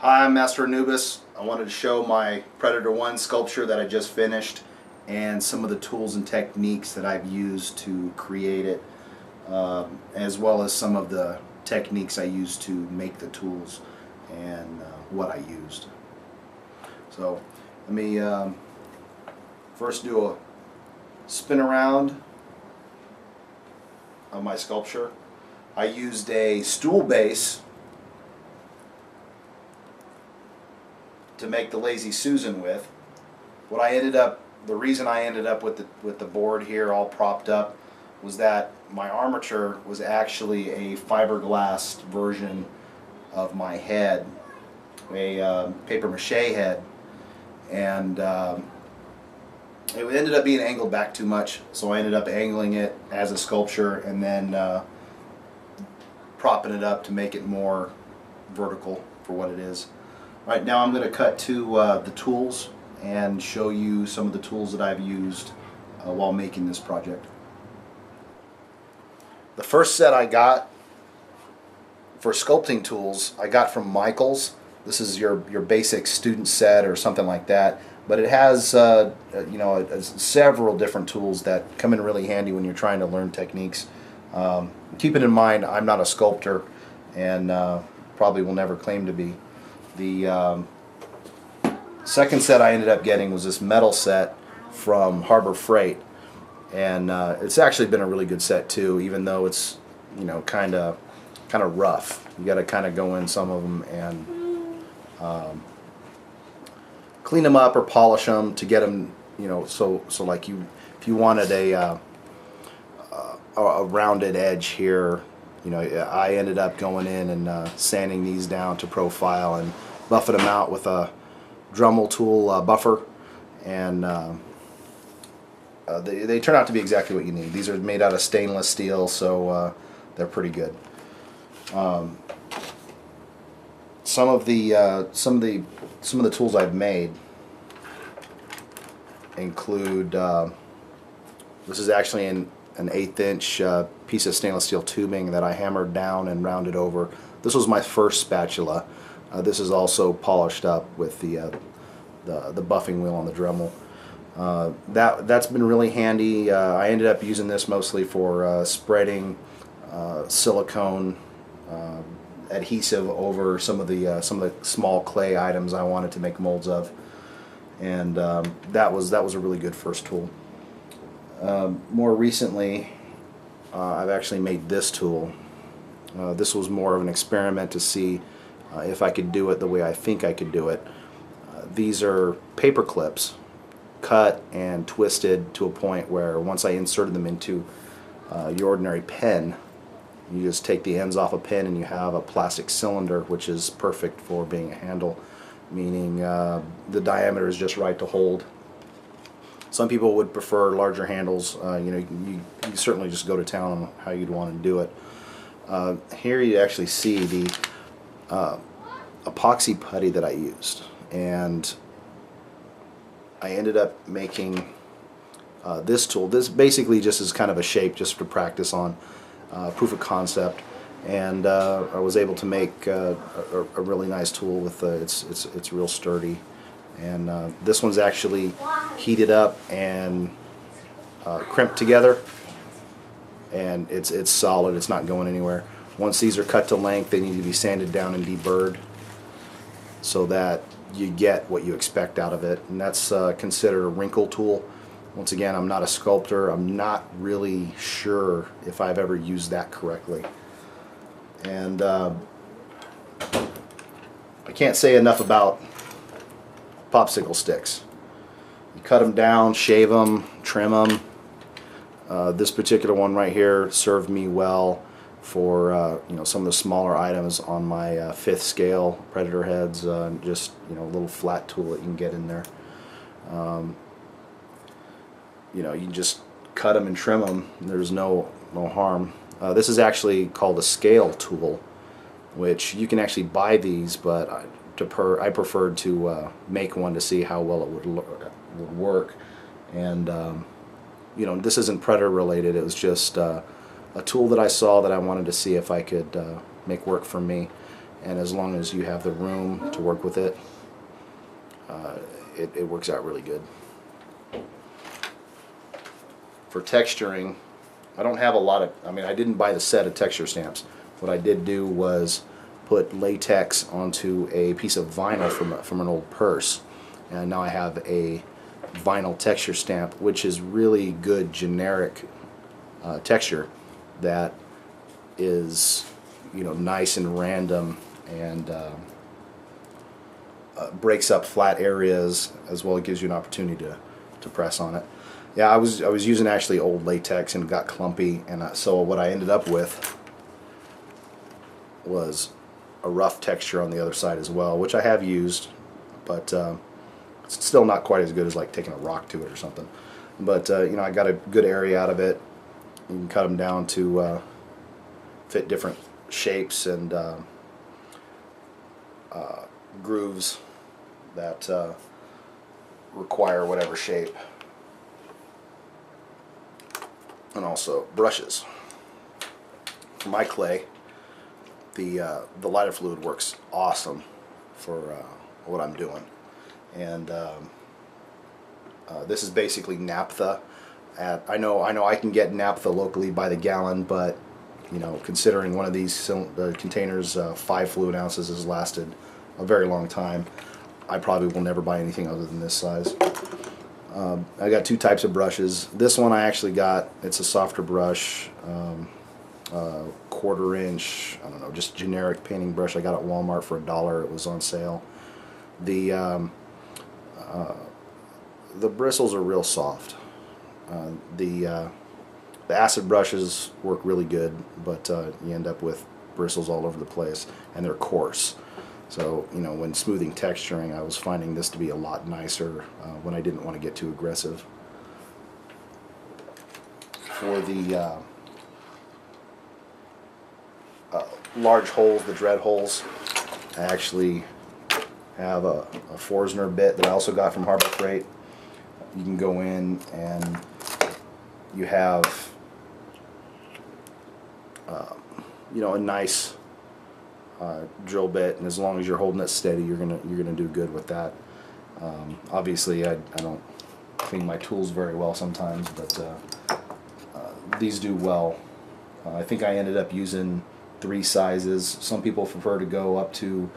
Hi, I'm Master Anubis. I wanted to show my Predator 1 sculpture that I just finished and some of the tools and techniques that I've used to create it, as well as some of the techniques I used to make the tools and what I used. So let me first do a spin around of my sculpture. I used a stool base to make the Lazy Susan with. The reason I ended up with the board here all propped up was that my armature was actually a fiberglass version of my head, a paper mache head, and it ended up being angled back too much, so I ended up angling it as a sculpture and then propping it up to make it more vertical for what it is. Right now I'm going to cut to the tools and show you some of the tools that I've used while making this project. The first set I got for sculpting tools I got from Michaels. This is your basic student set or something like that, but it has several different tools that come in really handy when you're trying to learn techniques. Keep it in mind, I'm not a sculptor and probably will never claim to be. The second set I ended up getting was this metal set from Harbor Freight, and it's actually been a really good set too, even though it's kind of rough. You got to kind of go in some of them and clean them up or polish them to get them, so like if you wanted a rounded edge here, I ended up going in and sanding these down to profile and buffing them out with a Dremel tool buffer, and they turn out to be exactly what you need. These are made out of stainless steel, so they're pretty good. Some of the tools I've made include this is actually an 1/8 inch piece of stainless steel tubing that I hammered down and rounded over. This was my first spatula. This is also polished up with the buffing wheel on the Dremel. That's been really handy. I ended up using this mostly for spreading silicone adhesive over some of the small clay items I wanted to make molds of, and that was a really good first tool. More recently, I've actually made this tool. This was more of an experiment to see if I could do it the way I think I could do it. These are paper clips cut and twisted to a point where once I inserted them into your ordinary pen, you just take the ends off a pen and you have a plastic cylinder, which is perfect for being a handle, meaning the diameter is just right to hold. Some people would prefer larger handles. You certainly just go to town on how you'd want to do it. Here you actually see the epoxy putty that I used, and I ended up making this tool. This basically just is kind of a shape just to practice on, proof of concept, and I was able to make a really nice tool with it's real sturdy, and this one's actually heated up and crimped together, and it's solid. It's not going anywhere. Once these are cut to length, they need to be sanded down and deburred so that you get what you expect out of it, and that's considered a wrinkle tool. Once again, I'm not a sculptor. I'm not really sure if I've ever used that correctly, and I can't say enough about popsicle sticks. You cut them down, shave them, trim them. This particular one right here served me well for some of the smaller items on my 5th scale Predator heads. Just a little flat tool that you can get in there. You can just cut them and trim them. There's no harm. This is actually called a scale tool, which you can actually buy these, but I preferred to make one to see how well it would work. And this isn't Predator related. It was just a tool that I saw that I wanted to see if I could make work for me. and as long as you have the room to work with it, it works out really good. For texturing, I don't have a lot of, I didn't buy the set of texture stamps. What I did do was put latex onto a piece of vinyl from an old purse, and now I have a vinyl texture stamp, which is really good generic texture that is, nice and random, and breaks up flat areas as well. It gives you an opportunity to press on it. Yeah, I was using actually old latex and it got clumpy, and so what I ended up with was a rough texture on the other side as well, which I have used, but it's still not quite as good as like taking a rock to it or something. But I got a good area out of it. You can cut them down to fit different shapes and grooves that require whatever shape. And also brushes. For my clay, the lighter fluid works awesome for what I'm doing, and this is basically naphtha. I know I can get naphtha locally by the gallon, but considering one of these containers 5 fluid ounces has lasted a very long time, I probably will never buy anything other than this size. I got 2 types of brushes. This one I actually got, it's a softer brush, 1/4 inch, I don't know, just generic painting brush I got at Walmart for $1. It was on sale. The bristles are real soft. The acid brushes work really good, but you end up with bristles all over the place, and they're coarse. So, when smoothing texturing, I was finding this to be a lot nicer when I didn't want to get too aggressive. For the large holes, the dread holes, I actually have a Forstner bit that I also got from Harbor Freight. You can go in and you have a nice drill bit, and as long as you're holding it steady, you're gonna do good with that. Obviously, I don't clean my tools very well sometimes, but these do well. I think I ended up using 3 sizes. Some people prefer to go up to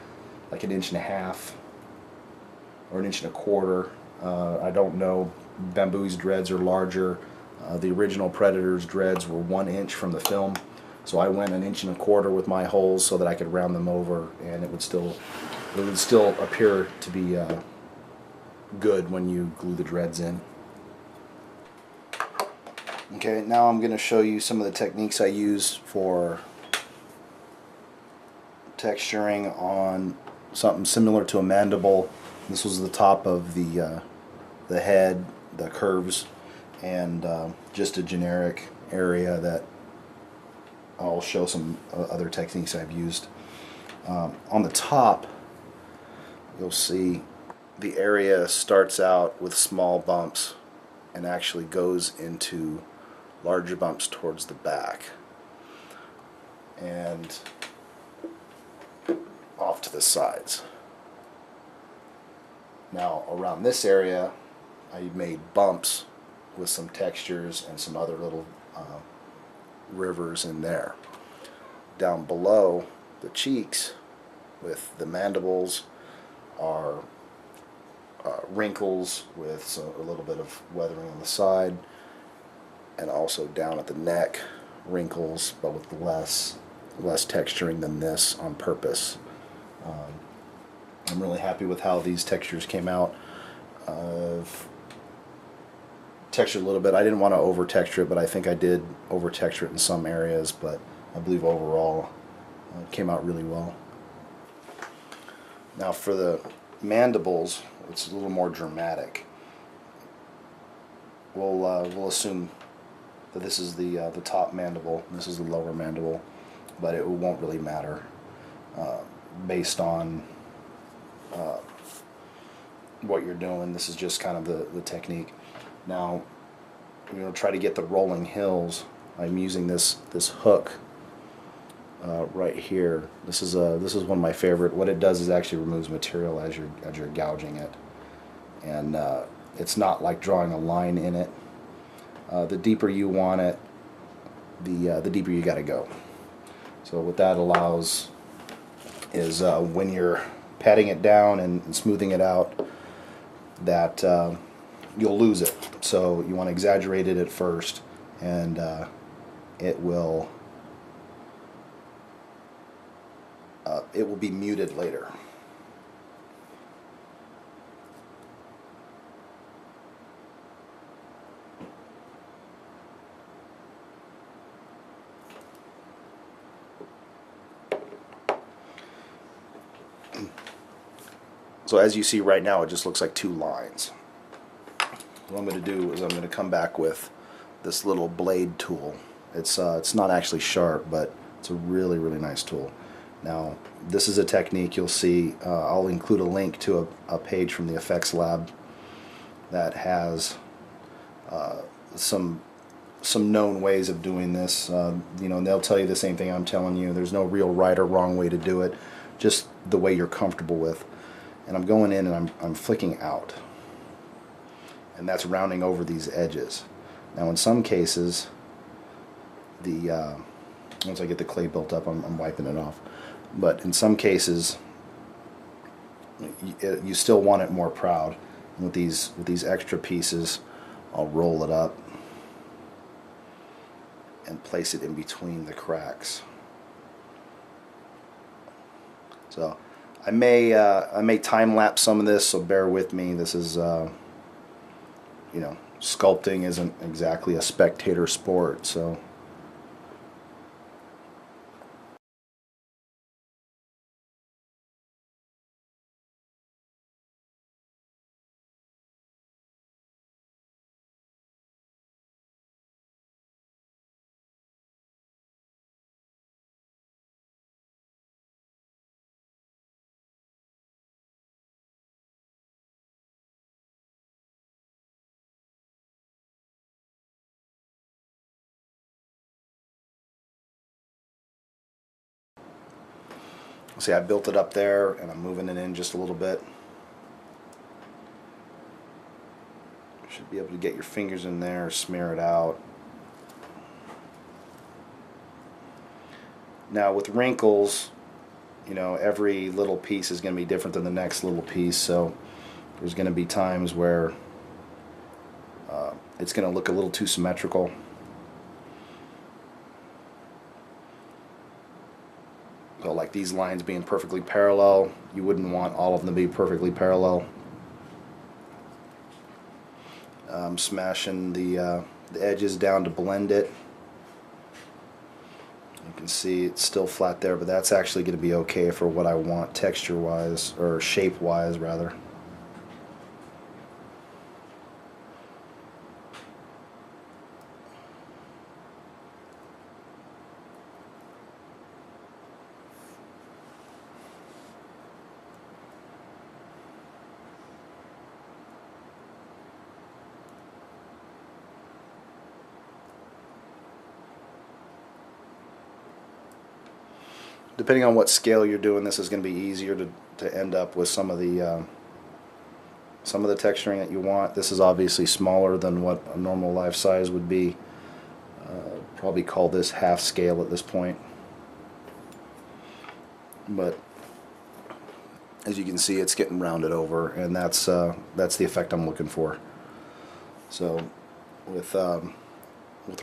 like 1.5 inches or 1.25 inches. I don't know. Bamboo's dreads are larger. The original Predator's dreads were 1 inch from the film. So I went 1.25 inches with my holes so that I could round them over, and it would still appear to be good when you glue the dreads in. Okay, now I'm going to show you some of the techniques I use for texturing on something similar to a mandible. This was the top of the head, the curves, and just a generic area that I'll show some other techniques I've used. On the top, you'll see the area starts out with small bumps and actually goes into larger bumps towards the back and off to the sides. Now around this area, I made bumps with some textures and some other little rivers in there. Down below the cheeks with the mandibles are wrinkles with a little bit of weathering on the side, and also down at the neck, wrinkles but with less texturing than this on purpose. I'm really happy with how these textures came out. Textured a little bit. I didn't want to over texture it, but I think I did over texture it in some areas, but I believe overall it came out really well. Now for the mandibles, it's a little more dramatic. We'll assume that this is the top mandible, this is the lower mandible, but it won't really matter based on what you're doing. This is just kind of the technique. Now, try to get the rolling hills. I'm using this hook right here. This is one of my favorite. What it does is actually removes material as you're gouging it, and it's not like drawing a line in it. The deeper you want it, the deeper you got to go. So what that allows is when you're patting it down and smoothing it out, that you'll lose it. So you want to exaggerate it at first, and it will be muted later. So as you see right now, it just looks like two lines. What I'm going to do is I'm going to come back with this little blade tool. It's not actually sharp, but it's a really, really nice tool. Now, this is a technique you'll see. I'll include a link to a page from the Effects Lab that has some known ways of doing this. You know, and they'll tell you the same thing I'm telling you. There's no real right or wrong way to do it, just the way you're comfortable with. And I'm going in and I'm flicking out, and that's rounding over these edges. Now, in some cases, once I get the clay built up, I'm wiping it off. But in some cases, you still want it more proud. And with these extra pieces, I'll roll it up and place it in between the cracks. So I may time lapse some of this, so bear with me. This is you know, sculpting isn't exactly a spectator sport, so. See, I built it up there, and I'm moving it in just a little bit. You should be able to get your fingers in there, smear it out. Now, with wrinkles, you know, every little piece is going to be different than the next little piece, so there's going to be times where it's going to look a little too symmetrical. So like these lines being perfectly parallel, you wouldn't want all of them to be perfectly parallel. Smashing the edges down to blend it. You can see it's still flat there, but that's actually going to be okay for what I want texture-wise, or shape-wise rather. Depending on what scale you're doing, this is going to be easier to end up with some of the texturing that you want. This is obviously smaller than what a normal life size would be. Probably call this half scale at this point. But as you can see, it's getting rounded over, and that's the effect I'm looking for. So with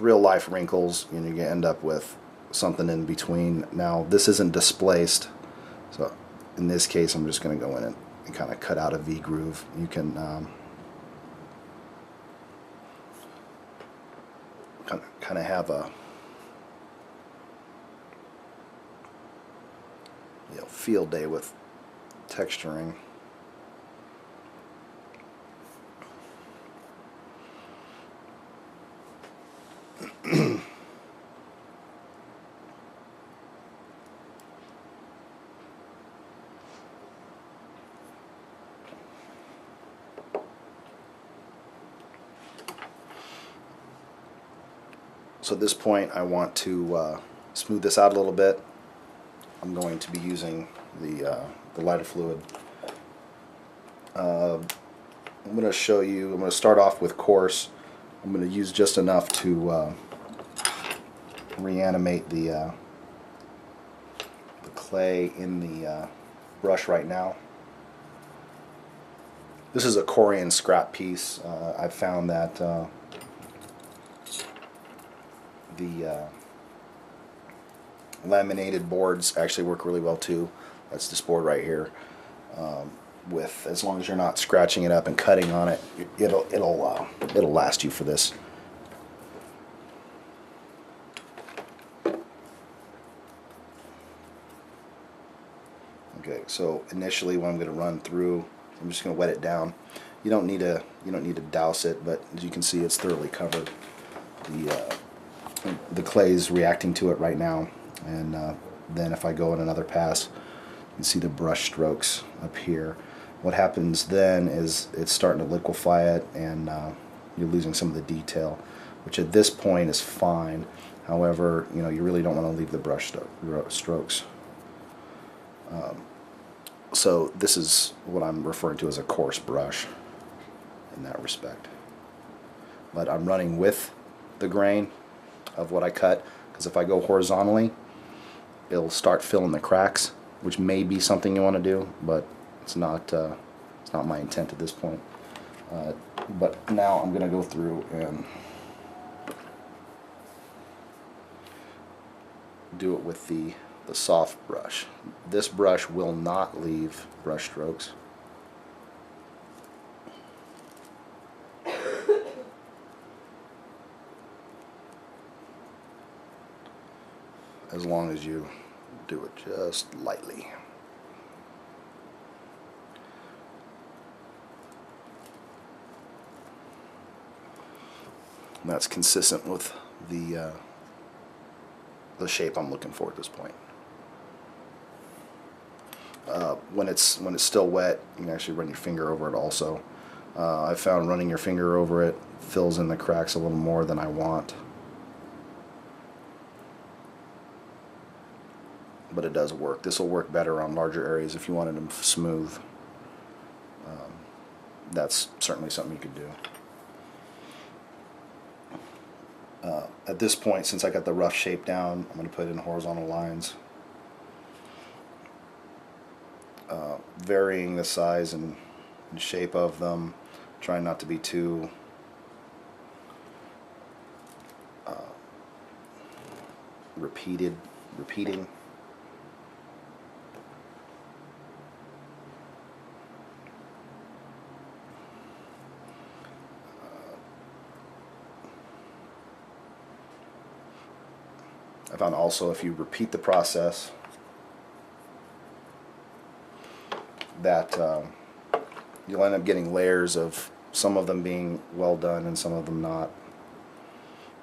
real life wrinkles, you know, you end up with something in between. Now, this isn't displaced, so in this case I'm just going to go in and kind of cut out a V groove. You can kind of have a, you know, field day with texturing. So at this point I want to smooth this out a little bit. I'm going to be using the lighter fluid. I'm going to show you, I'm going to start off with coarse. I'm going to use just enough to reanimate the clay in the brush right now. This is a Corian scrap piece. I've found that the laminated boards actually work really well too. That's this board right here. With, as long as you're not scratching it up and cutting on it, it'll last you for this. Okay, so initially what I'm going to run through, I'm just going to wet it down. You don't need to douse it, but as you can see, it's thoroughly covered. The clay is reacting to it right now, and then if I go in another pass, you can see the brush strokes up here. What happens then is it's starting to liquefy it, and you're losing some of the detail, which at this point is fine. However, you really don't want to leave the brush strokes. So this is what I'm referring to as a coarse brush in that respect. But I'm running with the grain of what I cut, because if I go horizontally, it'll start filling the cracks, which may be something you want to do, but it's not my intent at this point. But now I'm going to go through and do it with the soft brush. This brush will not leave brush strokes. As long as you do it just lightly. And that's consistent with the shape I'm looking for at this point. When it's still wet, you can actually run your finger over it also. I found running your finger over it fills in the cracks a little more than I want. But it does work. This will work better on larger areas if you wanted them smooth. That's certainly something you could do. At this point, since I got the rough shape down, I'm going to put in horizontal lines, varying the size and shape of them, trying not to be too repeating. I found also if you repeat the process that you'll end up getting layers of some of them being well done and some of them not.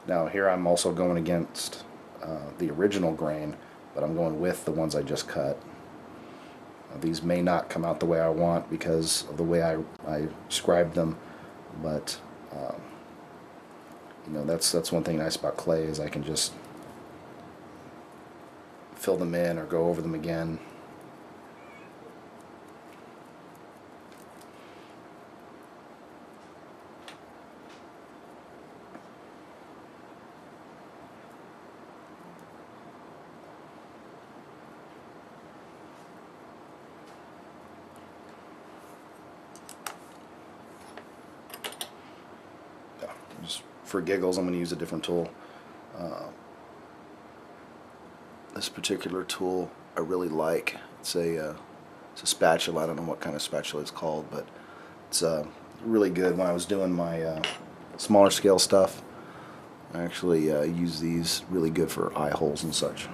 Now here I'm also going against the original grain, but I'm going with the ones I just cut. These may not come out the way I want because of the way I scribed them, but that's one thing nice about clay is I can just fill them in or go over them again. Just for giggles, I'm going to use a different tool. This particular tool I really like. It's a spatula. I don't know what kind of spatula it's called, but it's really good. When I was doing my smaller scale stuff, I actually use these really good for eye holes and such.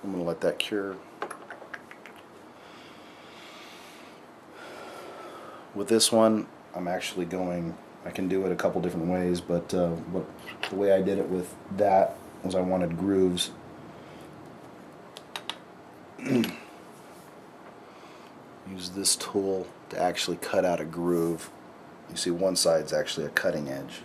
I'm going to let that cure. With this one, I'm actually going, I can do it a couple different ways, but the way I did it with that was I wanted grooves. Use this tool to actually cut out a groove. You see one side's actually a cutting edge.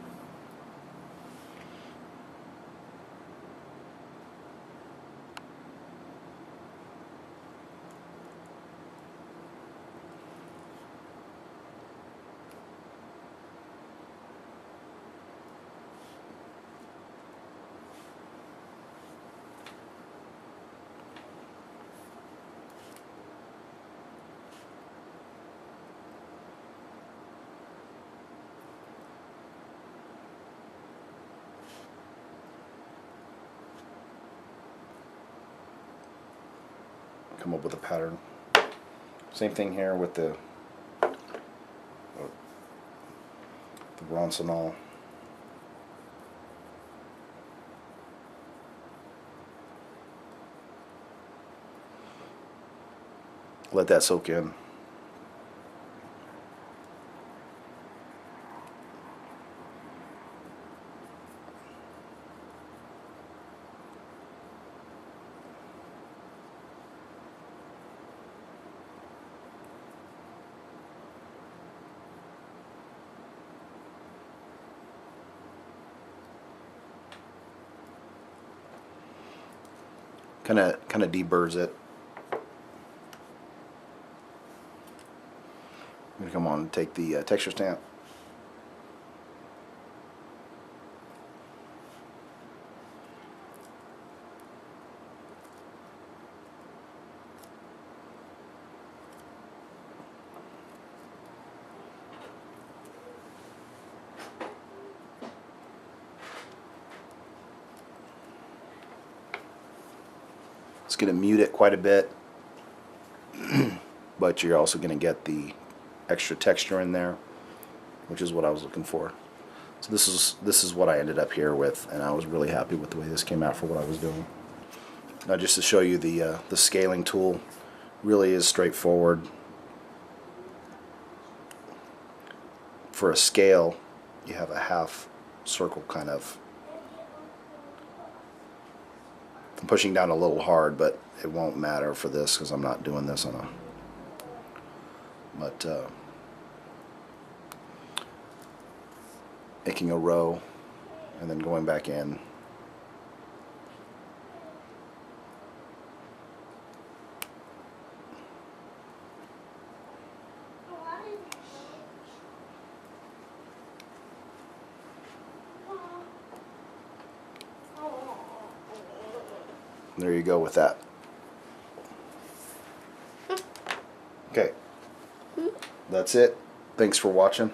Come up with a pattern. Same thing here with the Ronsonol. Let that soak in. Kind of deburrs it. I'm going to come on and take the texture stamp. It's going to mute it quite a bit, but you're also going to get the extra texture in there, which is what I was looking for. So this is what I ended up here with, and I was really happy with the way this came out for what I was doing. Now, just to show you the scaling tool, really is straightforward. For a scale, you have a half circle kind of. I'm pushing down a little hard, but it won't matter for this because I'm not doing this on a. But making a row and then going back in. There you go with that. Okay, that's it. Thanks for watching.